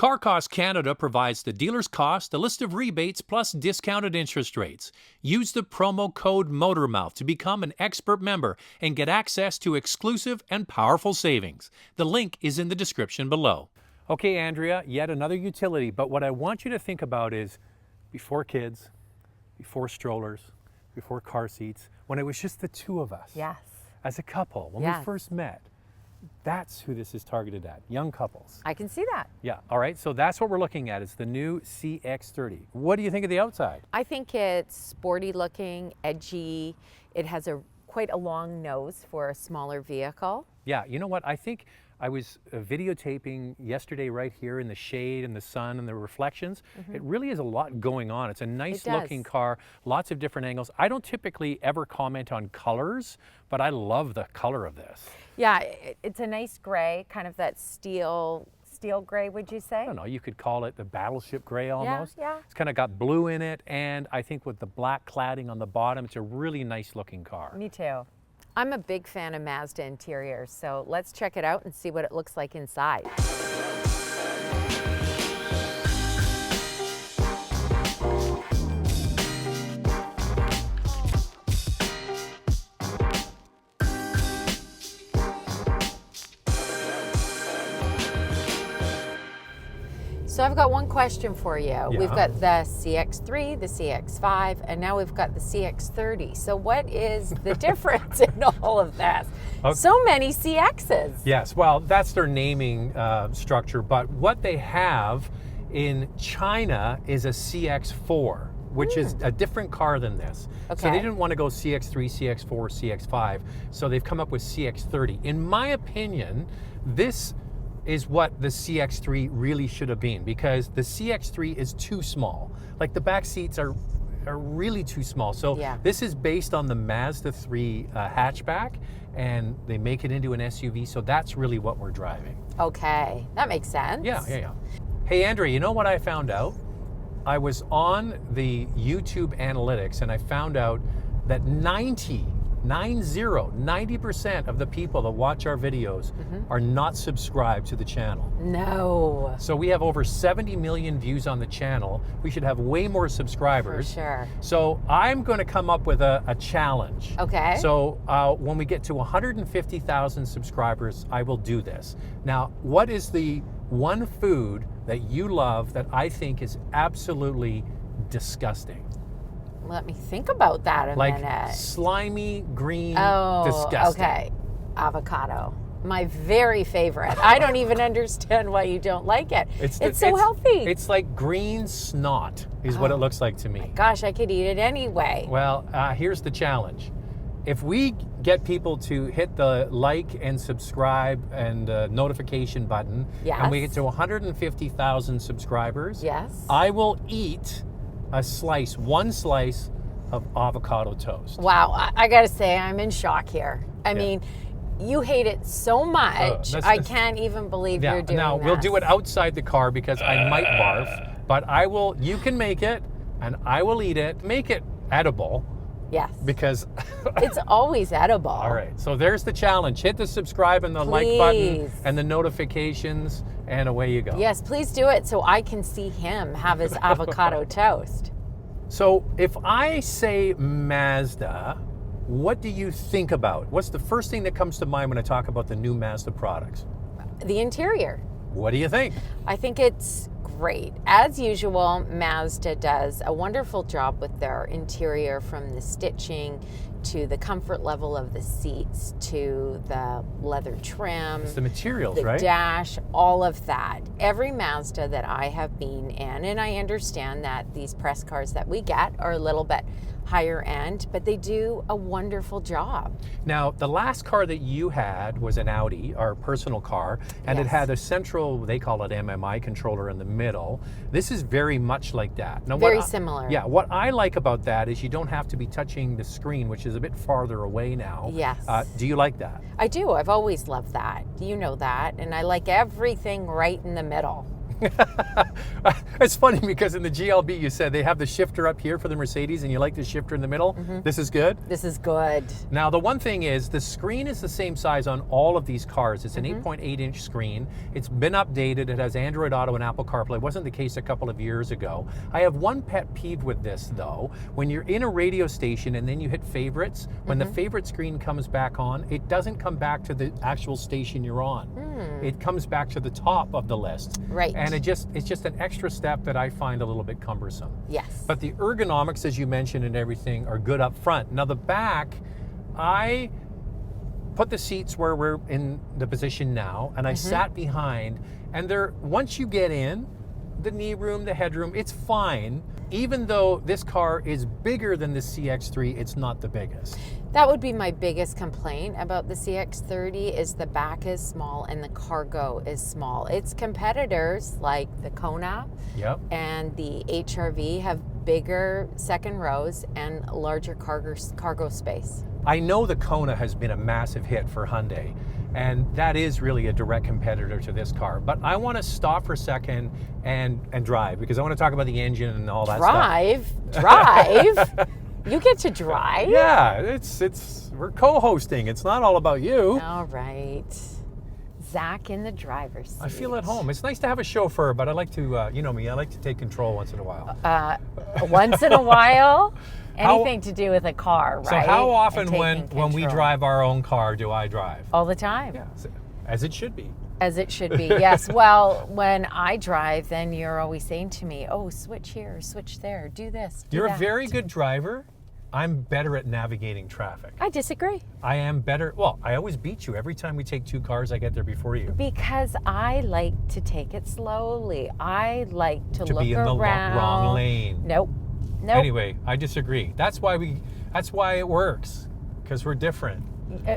Car Cost Canada provides the dealer's cost, a list of rebates, plus discounted interest rates. Use the promo code Motormouth to become an expert member and get access to exclusive and powerful savings. The link is in the description below. Okay, Andrea, yet another utility, but what I want you to think about is before kids, before strollers, before car seats, when it was just the two of us. Yes. As a couple, when we first met. That's who this is targeted at, young couples. I can see that. Yeah, all right, so that's what we're looking at. It's the new CX-30. What do you think of the outside? I think it's sporty looking, edgy. It has quite a long nose for a smaller vehicle. Yeah, you know what? I think I was videotaping yesterday right here in the shade and the sun and the reflections. It really is a lot going on. It's a nice looking car, lots of different angles. I don't typically ever comment on colors, but I love the color of this. Yeah, it's a nice gray, kind of that steel gray, would you say? I don't know, you could call it the battleship gray almost. Yeah. It's kind of got blue in it, and I think with the black cladding on the bottom, it's a really nice looking car. Me too. I'm a big fan of Mazda interiors, so let's check it out and see what it looks like inside. So I've got one question for you. Yeah. We've got the CX-3, the CX-5, and now we've got the CX-30. So what is the difference in all of this? Okay. So many CXs. Yes, well, that's their naming structure, but what they have in China is a CX-4, which is a different car than this. Okay. So they didn't want to go CX-3, CX-4, CX-5, so they've come up with CX-30. In my opinion, this is what the CX-3 really should have been, because the CX-3 is too small. Like the back seats are really too small. So this is based on the Mazda 3 hatchback, and they make it into an SUV, so that's really what we're driving. Okay, that makes sense. Yeah. Hey, Andrea, you know what I found out? I was on the YouTube analytics, and I found out that 90% of the people that watch our videos are not subscribed to the channel. No. So we have over 70 million views on the channel. We should have way more subscribers. For sure. So I'm going to come up with a challenge. Okay. So when we get to 150,000 subscribers, I will do this. Now, what is the one food that you love that I think is absolutely disgusting? Let me think about that a minute. Like slimy, green, disgusting. Okay. Avocado. My very favorite. I don't even understand why you don't like it. It's so healthy. It's like green snot is what it looks like to me. My gosh, I could eat it anyway. Well, here's the challenge. If we get people to hit the like and subscribe and notification button, and we get to 150,000 subscribers, I will eat one slice of avocado toast. Wow, I gotta say, I'm in shock here. I mean, you hate it so much, I can't even believe you're doing Now, this. we'll do it outside the car because I might barf, but you can make it, and I will eat it. Make it edible. Yes. Because it's always edible. All right, so there's the challenge. Hit the subscribe and the like button and the notifications, and away you go. Yes, please do it so I can see him have his avocado toast. So if I say Mazda, what do you think about? What's the first thing that comes to mind when I talk about the new Mazda products? The interior. What do you think? I think it's great. As usual, Mazda does a wonderful job with their interior, from the stitching to the comfort level of the seats to the leather trim. It's the materials, right? The dash, all of that. Every Mazda that I have been in, and I understand that these press cars that we get are a little bit higher end, but they do a wonderful job. Now, the last car that you had was an Audi, our personal car, and it had a central, they call it MMI controller in the middle. This is very much like that. Now, very similar. Yeah, what I like about that is you don't have to be touching the screen, which is a bit farther away now. Yes. Do you like that? I do. I've always loved that. You know that. And I like everything right in the middle. It's funny because in the GLB you said they have the shifter up here for the Mercedes and you like the shifter in the middle. This is good? This is good. Now the one thing is the screen is the same size on all of these cars. It's an 8.8-inch screen. It's been updated. It has Android Auto and Apple CarPlay. It wasn't the case a couple of years ago. I have one pet peeve with this though. When you're in a radio station and then you hit favorites, when the favorite screen comes back on, it doesn't come back to the actual station you're on. It comes back to the top of the list. Right. And it's just an extra step that I find a little bit cumbersome. Yes. But the ergonomics, as you mentioned, and everything are good up front. Now the back, I put the seats where we're in the position now, and I sat behind, and once you get in, the knee room, the headroom, it's fine. Even though this car is bigger than the CX-3, it's not the biggest. That would be my biggest complaint about the CX-30 is the back is small and the cargo is small. Its competitors like the Kona and the HR-V have bigger second rows and larger cargo space. I know the Kona has been a massive hit for Hyundai, and that is really a direct competitor to this car. But I want to stop for a second and drive, because I want to talk about the engine and all that stuff. Drive? You get to drive? Yeah, we're co-hosting. It's not all about you. All right. Zach in the driver's seat. I feel at home. It's nice to have a chauffeur, but I like to, you know me, I like to take control once in a while. Once in a while? Anything to do with a car, right? So how often when we drive our own car do I drive? All the time. Yeah, as it should be. As it should be, yes. Well, when I drive, then you're always saying to me, oh, switch here, switch there, do this, do You're that. a very good driver. I'm better at navigating traffic. I disagree. I am better. Well, I always beat you. Every time we take two cars, I get there before you. Because I like to take it slowly. I like to look be in the wrong lane. Nope. Anyway, I disagree. That's why it works, because we're different.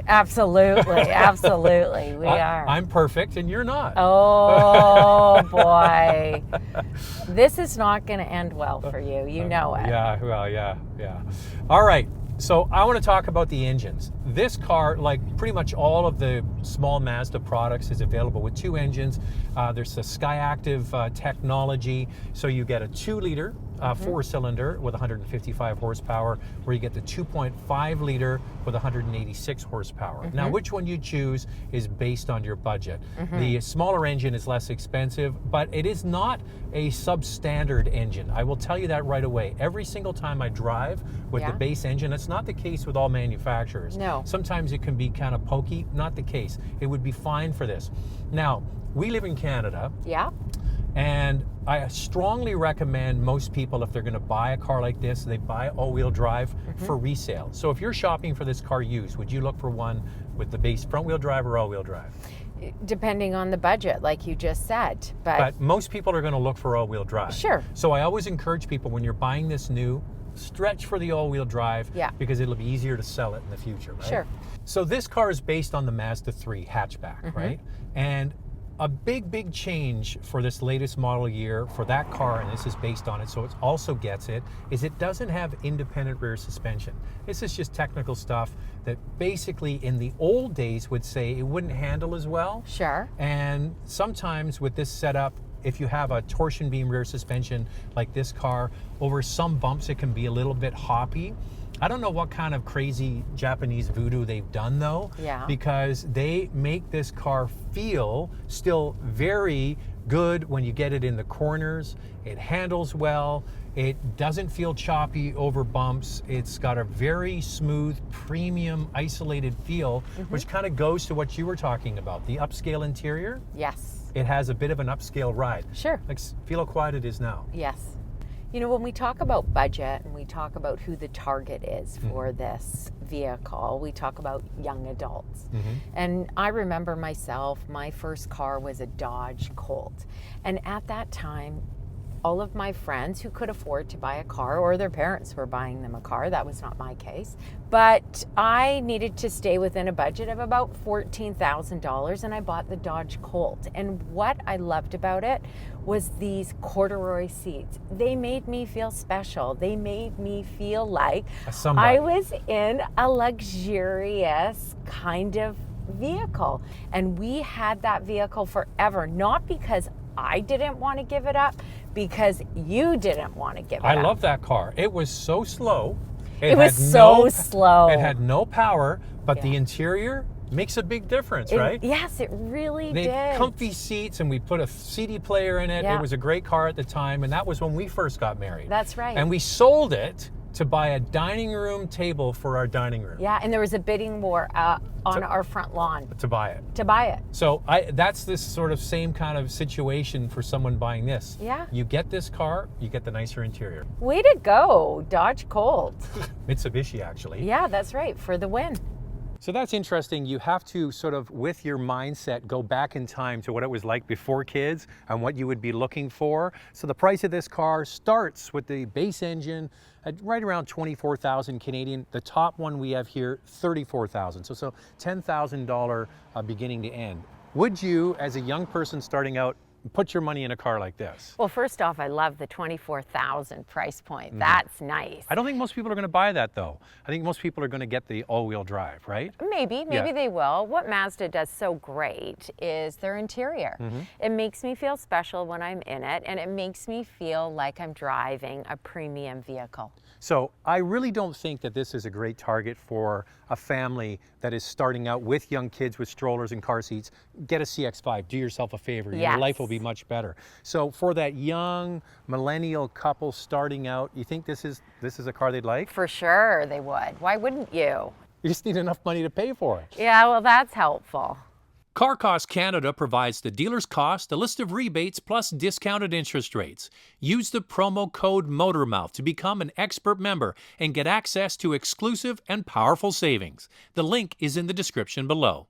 Absolutely, absolutely. We are. I'm perfect and you're not. Oh, boy. This is not going to end well for you. You know it. Yeah, well, yeah. All right. So I want to talk about the engines. This car, like pretty much all of the small Mazda products, is available with two engines. There's the Skyactiv technology. So you get a 2-liter four-cylinder with 155 horsepower, where you get the 2.5-liter with 186 horsepower. Now, which one you choose is based on your budget. The smaller engine is less expensive, but it is not a substandard engine. I will tell you that right away. Every single time I drive with the base engine, it's not the case with all manufacturers. No. Sometimes it can be kind of pokey. Not the case. It would be fine for this. Now, we live in Canada. Yeah. And I strongly recommend most people, if they're going to buy a car like this, they buy all-wheel drive for resale. So if you're shopping for this car used, would you look for one with the base front-wheel drive or all-wheel drive? Depending on the budget, like you just said. But most people are going to look for all-wheel drive. Sure. So I always encourage people, when you're buying this new, stretch for the all-wheel drive, because it'll be easier to sell it in the future, right? Sure. So this car is based on the Mazda 3 hatchback, right? And a big change for this latest model year for that car, and this is based on it, so it also gets it, is it doesn't have independent rear suspension. This is just technical stuff that basically in the old days would say it wouldn't handle as well. Sure. And sometimes with this setup, if you have a torsion beam rear suspension like this car, over some bumps it can be a little bit hoppy. I don't know what kind of crazy Japanese voodoo they've done though, because they make this car feel still very good when you get it in the corners. It handles well. It doesn't feel choppy over bumps. It's got a very smooth, premium, isolated feel, which kind of goes to what you were talking about, the upscale interior. Yes. It has a bit of an upscale ride. Sure. Like, feel how quiet it is now. Yes. You know, when we talk about budget and we talk about who the target is for this vehicle, we talk about young adults. And I remember myself, my first car was a Dodge Colt. And at that time, all of my friends who could afford to buy a car, or their parents were buying them a car, that was not my case, but I needed to stay within a budget of about $14,000, and I bought the Dodge Colt. And what I loved about it was these corduroy seats. They made me feel special. They made me feel like I was in a luxurious kind of vehicle. And we had that vehicle forever, not because I didn't want to give it up because you didn't want to give it up. I love that car. It was so slow. It was so slow. It had no power, but the interior makes a big difference, right? Yes, it really They did. had comfy seats, and we put a CD player in it. Yeah. It was a great car at the time, and that was when we first got married. That's right. And we sold it to buy a dining room table for our dining room. Yeah, and there was a bidding war on our front lawn To buy it. to buy it. So that's this sort of same kind of situation for someone buying this. Yeah. You get this car, you get the nicer interior. Way to go, Dodge Colt. Mitsubishi, actually. Yeah, that's right, for the win. So that's interesting. You have to sort of, with your mindset, go back in time to what it was like before kids and what you would be looking for. So the price of this car starts with the base engine at right around 24,000 Canadian. The top one we have here, 34,000. So $10,000 beginning to end. Would you, as a young person starting out, put your money in a car like this? Well, first off, I love the 24,000 price point. That's nice. I don't think most people are going to buy that, though. I think most people are going to get the all-wheel drive, right? Maybe they will. What Mazda does so great is their interior. It makes me feel special when I'm in it, and it makes me feel like I'm driving a premium vehicle. So I really don't think that this is a great target for a family that is starting out with young kids with strollers and car seats. Get a CX-5, do yourself a favor. Your life will be much better. So for that young millennial couple starting out, you think this is a car they'd like? For sure they would. Why wouldn't you? You just need enough money to pay for it. Yeah, well, that's helpful. Car Cost Canada provides the dealer's cost, a list of rebates, plus discounted interest rates. Use the promo code Motormouth to become an expert member and get access to exclusive and powerful savings. The link is in the description below.